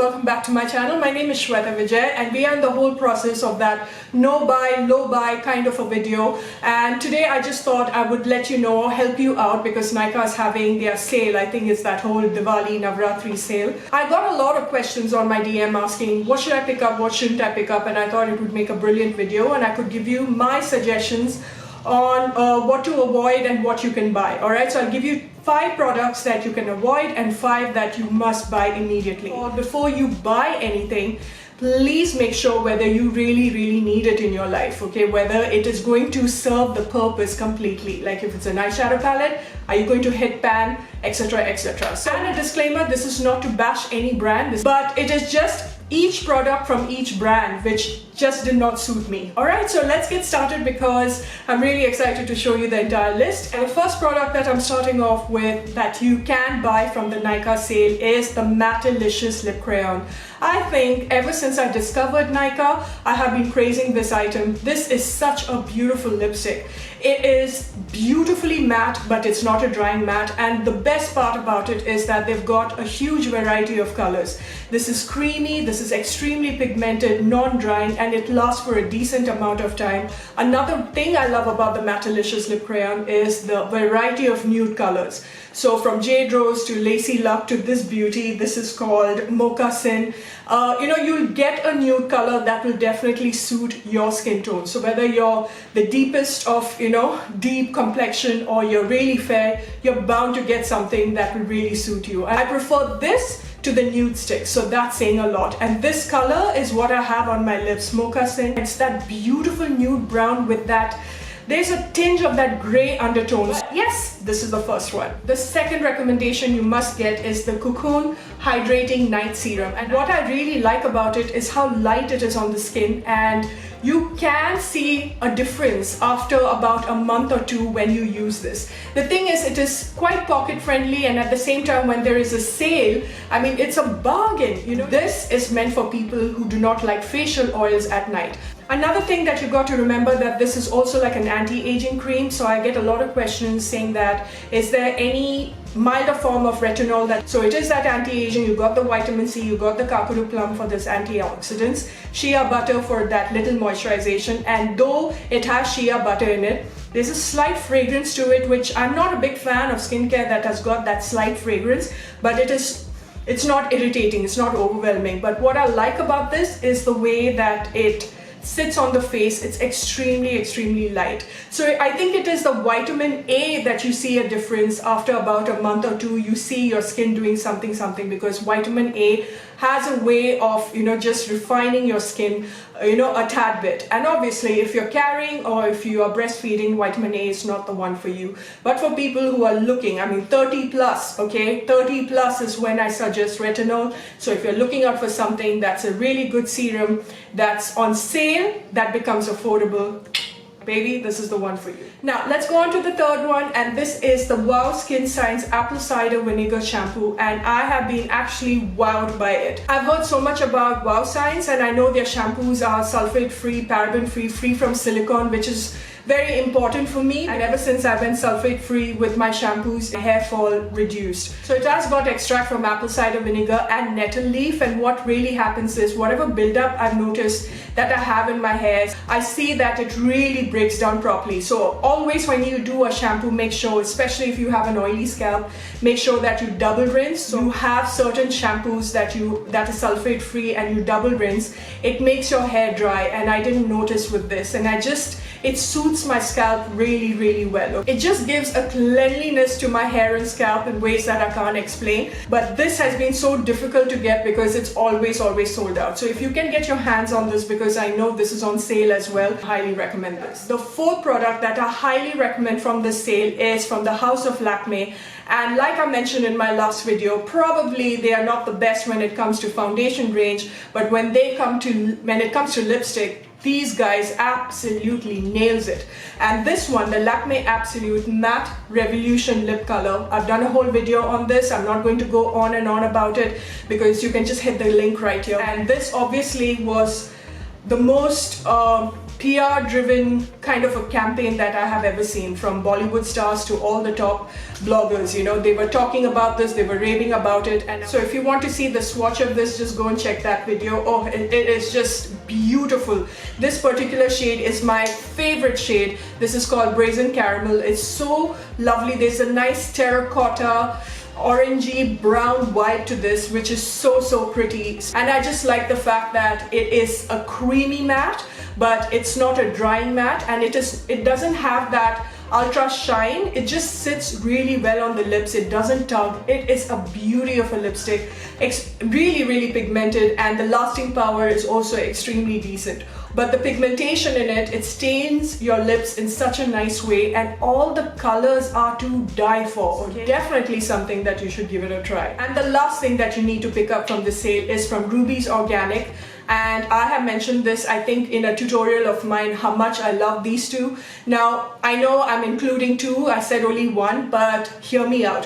welcome back to my channel. My name is Shweta Vijay and we are in the whole process of that no buy, low buy kind of a video, and today I just thought I would let you know, help you out, because Nykaa is having their sale. I think it's that whole Diwali Navratri sale. I got a lot of questions on my DM asking what should I pick up, what shouldn't I pick up, and I thought it would make a brilliant video and I could give you my suggestions on what to avoid and what you can buy. Alright, so I'll give you 5 products that you can avoid and 5 that you must buy immediately. Before you buy anything, please make sure whether you really need it in your life, okay? Whether it is going to serve the purpose completely. Like if it's an eyeshadow palette, are you going to hit pan, etc, etc. So, and a disclaimer, this is not to bash any brand, but it is just each product from each brand which just did not suit me. Alright, so let's get started because I'm really excited to show you the entire list. And the first product that I'm starting off with that you can buy from the Nykaa sale is the MATTELICIOUS lip crayon. I think ever since I discovered Nykaa, I have been praising this item. This is such a beautiful lipstick. It is beautifully matte, but it's not a drying matte, and the best part about it is that they've got a huge variety of colors. This is creamy, this is extremely pigmented, non-drying, and it lasts for a decent amount of time. Another thing I love about the MATTELICIOUS lip crayon is the variety of nude colors. So from Jade Rose to Lacy Luck to this beauty, this is called Mocha Sin. You'll get a nude color that will definitely suit your skin tone. So whether you're the deepest of, deep complexion or you're really fair, you're bound to get something that will really suit you. And I prefer this to the nude stick, so that's saying a lot. And this color is what I have on my lips, Mocha Sin. It's that beautiful nude brown with that, there's a tinge of that grey undertones. Yes, this is the first one. The second recommendation you must get is the COCOON Hydrating Night Serum. And what I really like about it is how light it is on the skin, and you can see a difference after about a month or 2 when you use this. The thing is, it is quite pocket friendly, and at the same time when there is a sale, I mean, it's a bargain. This is meant for people who do not like facial oils at night. Another thing that you got to remember that this is also like an anti-aging cream, so I get a lot of questions saying that is there any milder form of retinol that, so it is that anti-aging, you got the vitamin C, you got the kakadu plum for this antioxidants, shea butter for that little moisturization, and though it has shea butter in it, there's a slight fragrance to it, which I'm not a big fan of skincare that has got that slight fragrance, but it's not irritating, it's not overwhelming. But what I like about this is the way that it sits on the face. It's extremely light. So I think it is the vitamin A that you see a difference after about a month or 2. You see your skin doing something, because vitamin A has a way of just refining your skin a tad bit. And obviously if you're carrying or if you are breastfeeding, vitamin A is not the one for you. But for people who are looking, 30 plus, okay, 30 plus is when I suggest retinol. So if you're looking out for something that's a really good serum that's on sale, that becomes affordable, baby, this is the one for you. Now let's go on to the third one, and this is the Wow Skin Science Apple Cider Vinegar Shampoo, and I have been actually wowed by it. I've heard so much about Wow Science, and I know their shampoos are sulfate free, paraben free, free from silicone, which is very important for me, and ever since I went sulfate free with my shampoos, my hair fall reduced. So it has got extract from apple cider vinegar and nettle leaf, and what really happens is whatever buildup I've noticed that I have in my hair, I see that it really breaks down properly. So always when you do a shampoo, make sure, especially if you have an oily scalp, make sure that you double rinse. So you have certain shampoos that is sulfate free and you double rinse, it makes your hair dry, and I didn't notice with this, and it suits my scalp really well. It just gives a cleanliness to my hair and scalp in ways that I can't explain. But this has been so difficult to get because it's always sold out. So if you can get your hands on this, because I know this is on sale as well, I highly recommend this. The fourth product that I highly recommend from this sale is from the house of LAKME. And like I mentioned in my last video, probably they are not the best when it comes to foundation range, but when it comes to lipstick, these guys absolutely nails it. And this one, the Lakme Absolute Matte Revolution Lip Color, I've done a whole video on this. I'm not going to go on and on about it because you can just hit the link right here. And this obviously was the most PR driven kind of a campaign that I have ever seen, from Bollywood stars to all the top bloggers. You know, they were talking about this, they were raving about it. And so if you want to see the swatch of this, just go and check that video. Oh, it is just beautiful. This particular shade is my favorite shade. This is called Brazen Caramel. It's so lovely. There's a nice terracotta orangey brown vibe to this, which is so pretty. And I just like the fact that it is a creamy matte, but it's not a drying matte, and it doesn't have that ultra shine. It just sits really well on the lips. It doesn't tug. It is a beauty of a lipstick. It's really pigmented, and the lasting power is also extremely decent. But the pigmentation in it, it stains your lips in such a nice way, and all the colors are to die for. Okay? Definitely something that you should give it a try. And the last thing that you need to pick up from the sale is from Ruby's Organic. And I have mentioned this, I think, in a tutorial of mine, how much I love these two. Now, I know I'm including two, I said only one, but hear me out.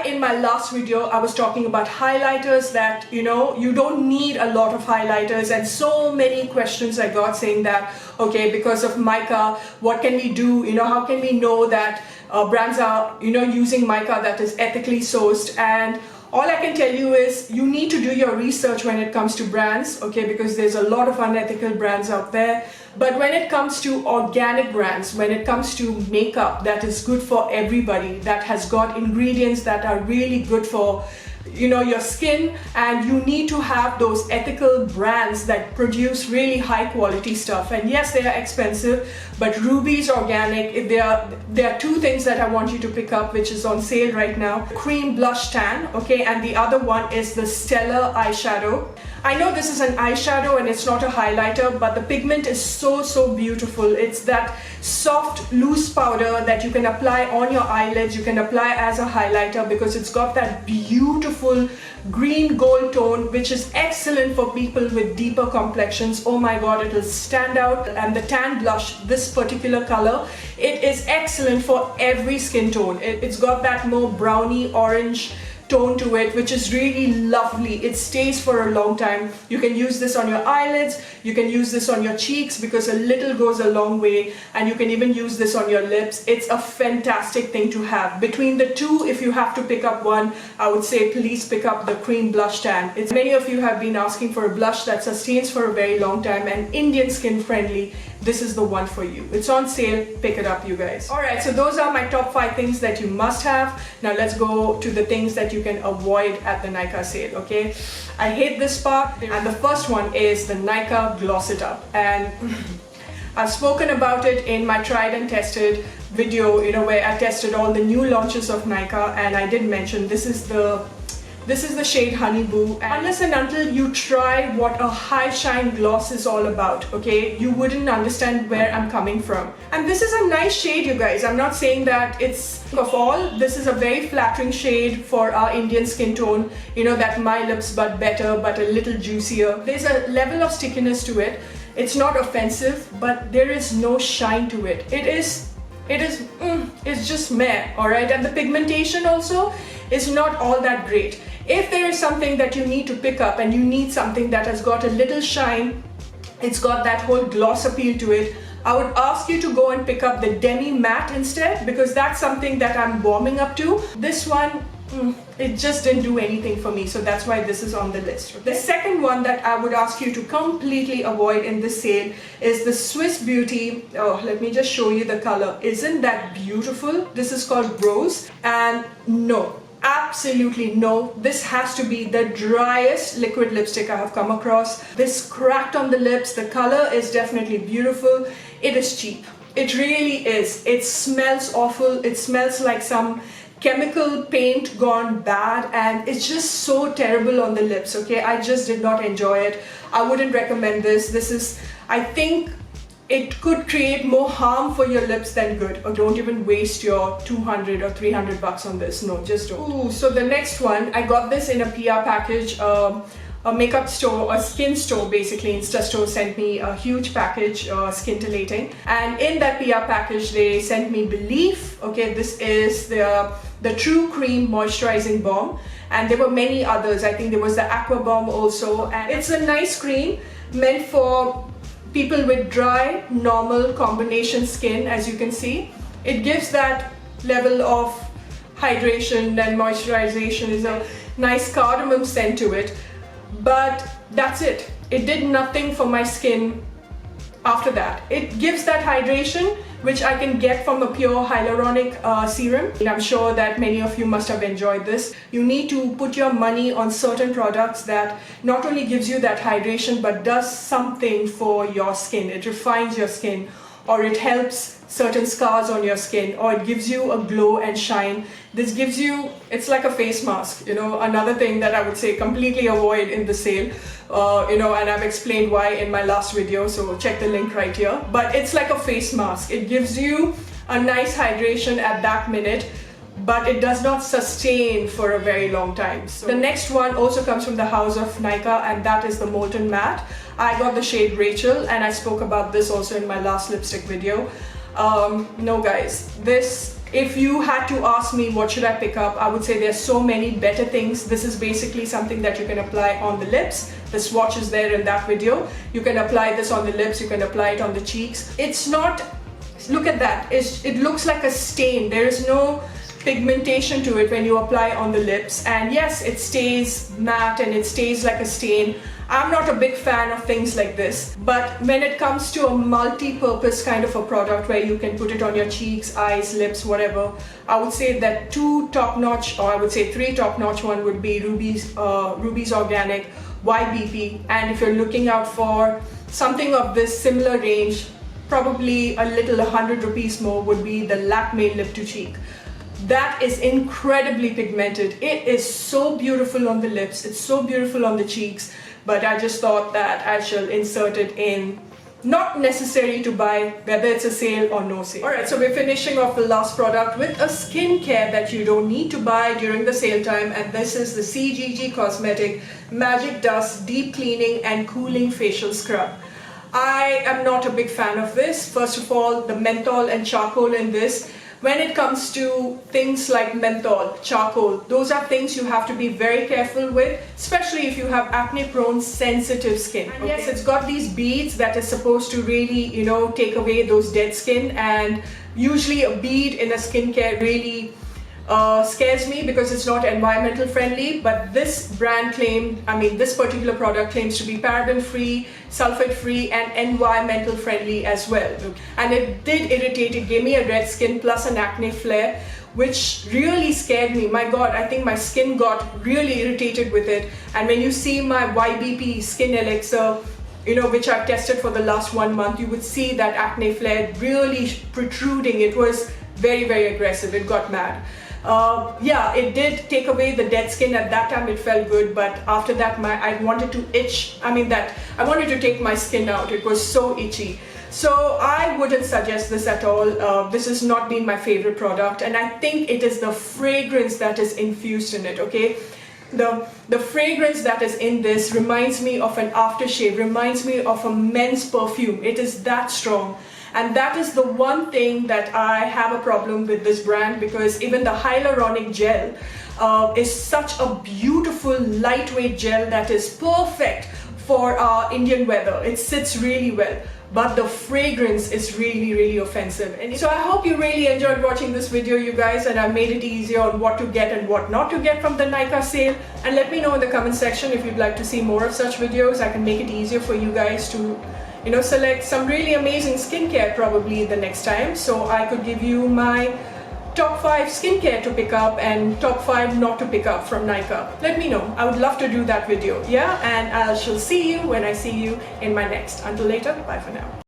In my last video, I was talking about highlighters, that, you know, you don't need a lot of highlighters, and so many questions I got saying that, okay, because of mica, what can we do? You know, how can we know that brands are, you know, using mica that is ethically sourced? And all I can tell you is you need to do your research when it comes to brands, okay, because there's a lot of unethical brands out there. But when it comes to organic brands, when it comes to makeup that is good for everybody, that has got ingredients that are really good for, you know, your skin, and you need to have those ethical brands that produce really high quality stuff. And yes, they are expensive, but Ruby's Organic, there are two things that I want you to pick up, which is on sale right now. Cream Blush Tan, okay, and the other one is the Stellar Eyeshadow. I know this is an eyeshadow and it's not a highlighter, but the pigment is so beautiful. It's that soft loose powder that you can apply on your eyelids, you can apply as a highlighter, because it's got that beautiful green gold tone, which is excellent for people with deeper complexions. Oh my god, it will stand out. And the tan blush, this particular color, it is excellent for every skin tone. It's got that more browny orange tone to it, which is really lovely. It stays for a long time. You can use this on your eyelids, you can use this on your cheeks, because a little goes a long way, and you can even use this on your lips. It's a fantastic thing to have. Between the two, if you have to pick up one, I would say please pick up the Cream Blush Tan. Many of you have been asking for a blush that sustains for a very long time and Indian skin friendly. This is the one for you. It's on sale. Pick it up, you guys. Alright, so those are my top 5 things that you must have. Now let's go to the things that you can avoid at the Nykaa sale, okay? I hate this part, and the first one is the Nykaa Gloss It Up. And I've spoken about it in my tried and tested video, you know, where I tested all the new launches of Nykaa, and I did mention this is the shade Honey Boo. And unless and until you try what a high shine gloss is all about, okay, you wouldn't understand where I'm coming from. And this is a nice shade, you guys. I'm not saying that it's of all. This is a very flattering shade for our Indian skin tone, you know, that my lips but better, but a little juicier. There's a level of stickiness to it. It's not offensive, but there is no shine to it. It's just meh, alright? And the pigmentation also is not all that great. If there is something that you need to pick up and you need something that has got a little shine, it's got that whole gloss appeal to it, I would ask you to go and pick up the Demi Matte instead, because that's something that I'm warming up to. This one, it just didn't do anything for me, so that's why this is on the list. The second one that I would ask you to completely avoid in this sale is the Swiss Beauty. Oh, let me just show you the color. Isn't that beautiful? This is called Rose, and no, absolutely no, this has to be the driest liquid lipstick I have come across. This cracked on the lips, the color is definitely beautiful. It is cheap. It really is. It smells awful. It smells like some chemical paint gone bad, and it's just so terrible on the lips, okay? I just did not enjoy it. I wouldn't recommend this. This is, I think, it could create more harm for your lips than good. Or don't even waste your 200 or 300 bucks on this. No, just don't. Ooh, so the next one, I got this in a PR package. A makeup store, a skin store basically, Instastore sent me a huge package, scintillating. And in that PR package, they sent me Belief. Okay, this is the True Cream Moisturizing Balm. And there were many others. I think there was the Aqua Balm also. And it's a nice cream meant for people with dry, normal combination skin, as you can see. It gives that level of hydration and moisturization. Is a nice cardamom scent to it, but that's it. It did nothing for my skin after that. It gives that hydration which I can get from a pure hyaluronic serum. And I'm sure that many of you must have enjoyed this. You need to put your money on certain products that not only gives you that hydration but does something for your skin. It refines your skin, or it helps certain scars on your skin, or it gives you a glow and shine. This gives you, it's like a face mask, another thing that I would say completely avoid in the sale, and I've explained why in my last video, so check the link right here. But it's like a face mask. It gives you a nice hydration at that minute, but it does not sustain for a very long time. So the next one also comes from the house of Nykaa, and that is the Molten Matte. I got the shade Rachel, and I spoke about this also in my last lipstick video. No guys, this, if you had to ask me what should I pick up, I would say there's so many better things. This is basically something that you can apply on the lips. The swatch is there in that video. You can apply this on the lips, you can apply it on the cheeks. It's not, look at that, it looks like a stain. There is no pigmentation to it when you apply on the lips, and yes, it stays matte and it stays like a stain. I'm not a big fan of things like this, but when it comes to a multi-purpose kind of a product where you can put it on your cheeks, eyes, lips, whatever, I would say that two top-notch, or I would say three top-notch one would be Ruby's Organic, YBP, and if you're looking out for something of this similar range, probably a little 100 rupees more, would be the LAKME Lip to Cheek. That is incredibly pigmented. It is so beautiful on the lips, it's so beautiful on the cheeks, but I just thought that I shall insert it in. Not necessary to buy, whether it's a sale or no sale. Alright, so we're finishing off the last product with a skincare that you don't need to buy during the sale time, and this is the CGG Cosmetic Magic Dust Deep Cleaning and Cooling Facial Scrub. I am not a big fan of this. First of all, the menthol and charcoal in this. When it comes to things like menthol, charcoal, those are things you have to be very careful with, especially if you have acne-prone, sensitive skin. And yes, it's got these beads that is supposed to really, take away those dead skin, and usually a bead in a skincare really scares me because it's not environmental friendly, but this brand this particular product claims to be paraben free, sulfate free, and environmental friendly as well. And it did irritate, it gave me a red skin plus an acne flare, which really scared me. My god, I think my skin got really irritated with it. And when you see my YBP skin elixir, which I've tested for the last 1 month, you would see that acne flare really protruding. It was very, very aggressive. It got mad. Yeah, it did take away the dead skin. At that time it felt good, but after that I wanted to itch. I wanted to take my skin out. It was so itchy. So I wouldn't suggest this at all. This has not been my favorite product, and I think it is the fragrance that is infused in it, okay? The fragrance that is in this reminds me of an aftershave, reminds me of a men's perfume. It is that strong. And that is the one thing that I have a problem with this brand, because even the hyaluronic gel is such a beautiful lightweight gel that is perfect for our Indian weather. It sits really well, but the fragrance is really, really offensive. And so I hope you really enjoyed watching this video, you guys, and I made it easier on what to get and what not to get from the Nykaa sale. And let me know in the comment section if you'd like to see more of such videos. I can make it easier for you guys to select some really amazing skincare probably the next time, so I could give you my top 5 skincare to pick up and top 5 not to pick up from Nykaa. Let me know. I would love to do that video. Yeah, and I shall see you when I see you in my next. Until later, bye for now.